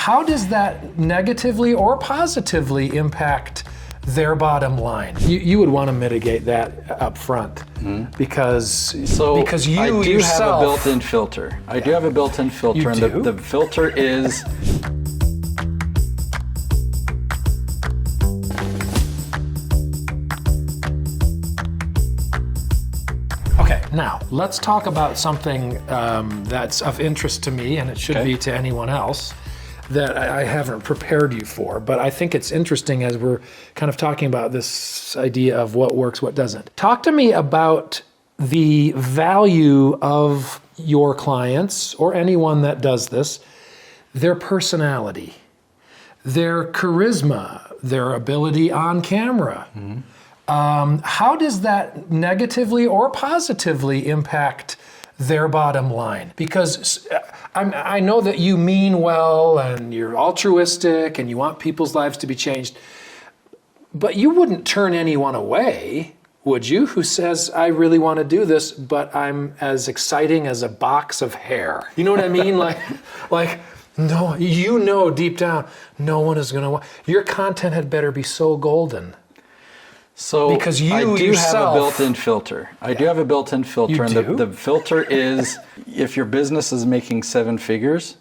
how does that negatively or positively impact their bottom line? You would want to mitigate that up front because you I do yourself have a built-in filter. I do have a built-in filter, You and do? the filter is. Okay, now let's talk about something that's of interest to me, and it should be to anyone else, that I haven't prepared you for, but I think it's interesting as we're kind of talking about this idea of what works, what doesn't. Talk to me about the value of your clients, or anyone that does this, their personality, their charisma, their ability on camera. How does that negatively or positively impact their bottom line? Because I know that you mean well and you're altruistic and you want people's lives to be changed, but you wouldn't turn anyone away, would you, who says, I really want to do this, but I'm as exciting as a box of hair? You know what I mean? like, no, you know deep down, no one is going to want, your content had better be so golden. So because you I do yourself have a built-in filter. I do have a built-in filter, You and do? the filter is if your business is making 7 figures,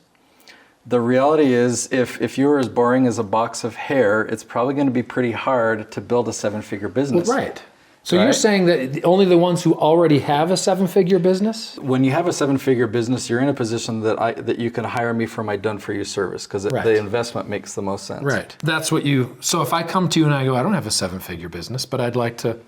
the reality is if you were as boring as a box of hair, it's probably going to be pretty hard to build a 7-figure business. Well, right. So you're saying that only the ones who already have a 7-figure business? When you have a 7-figure business, you're in a position that you can hire me for my done-for-you service, because the investment makes the most sense. Right. That's what so if I come to you and I go, I don't have a 7-figure business, but I'd like to,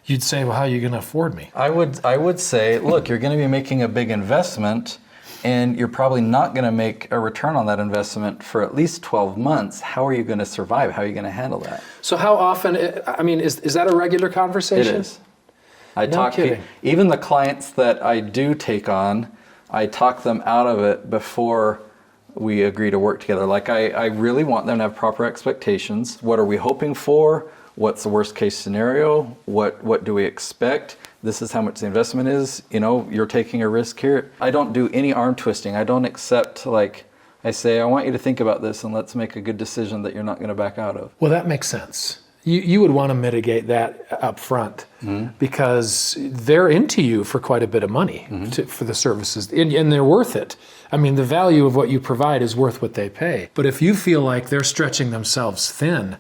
you'd say, well, how are you going to afford me? I would say, look, you're going to be making a big investment, and you're probably not going to make a return on that investment for at least 12 months. How are you going to survive? How are you going to handle that? So how often, is that a regular conversation? It is. I talk to, even the clients that I do take on, I talk them out of it before we agree to work together. Like I really want them to have proper expectations. What are we hoping for? What's the worst case scenario? What do we expect? This is how much the investment is. You know, you're taking a risk here. I don't do any arm twisting. I don't accept, I say, I want you to think about this and let's make a good decision that you're not going to back out of. Well, that makes sense. You would want to mitigate that up front because they're into you for quite a bit of money for the services, and they're worth it. I mean, the value of what you provide is worth what they pay. But if you feel like they're stretching themselves thin,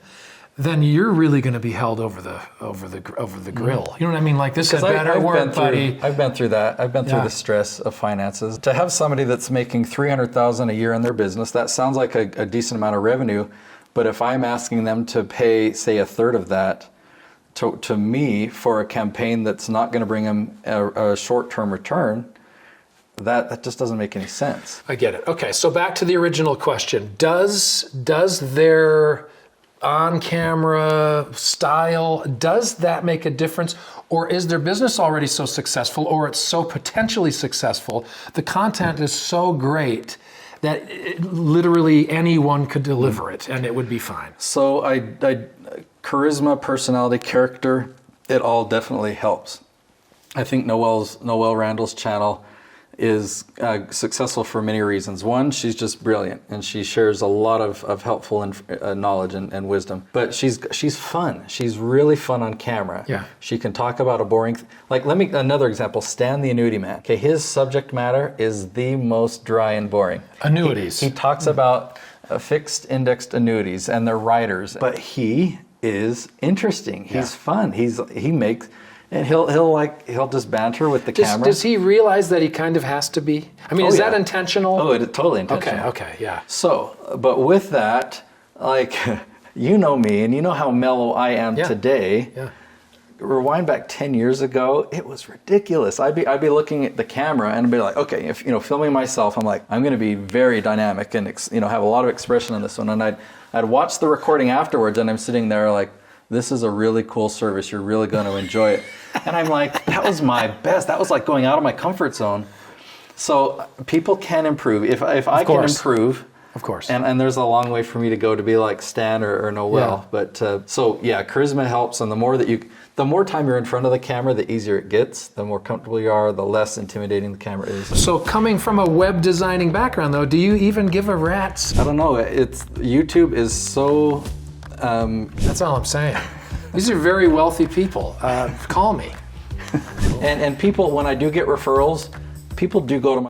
then you're really going to be held over the grill. You know what I mean? Like, this is better work, buddy. I've been through that. I've been through the stress of finances. To have somebody that's making $300,000 a year in their business, that sounds like a decent amount of revenue. But if I'm asking them to pay, say, a third of that to me for a campaign that's not going to bring them a short-term return, that just doesn't make any sense. I get it. Okay, so back to the original question. Does their on-camera style, does that make a difference? Or is their business already so successful, or it's so potentially successful, the content is so great that literally anyone could deliver it and it would be fine? So charisma, personality, character, it all definitely helps. I think Noelle Randall's channel is successful for many reasons. One, she's just brilliant, and she shares a lot of helpful knowledge and wisdom. But she's fun. She's really fun on camera. Yeah. She can talk about a boring another example. Stan the Annuity Man. Okay, his subject matter is the most dry and boring. Annuities. He talks about fixed indexed annuities and their riders, but he is interesting. He's fun. He makes. And he'll just banter with the camera. Does he realize that he kind of has to be? I mean, is that intentional? Oh, it's totally intentional. Okay, yeah. So, but with that, you know me, and you know how mellow I am today. Yeah. Rewind back 10 years ago, it was ridiculous. I'd be looking at the camera and I'd be like, okay, if filming myself, I'm like, I'm going to be very dynamic and have a lot of expression in this one. And I'd watch the recording afterwards, and I'm sitting there like, this is a really cool service. You're really going to enjoy it. And I'm like, that was my best. That was like going out of my comfort zone. So people can improve. If I can improve, Of course. And there's a long way for me to go to be like Stan or Noel. Yeah. But so yeah, charisma helps, and the more time you're in front of the camera, the easier it gets. The more comfortable you are, the less intimidating the camera is. So coming from a web designing background, though, do you even give a rat's? I don't know. YouTube is so. That's all I'm saying. These are very wealthy people. Call me. And people, when I do get referrals, people do go to my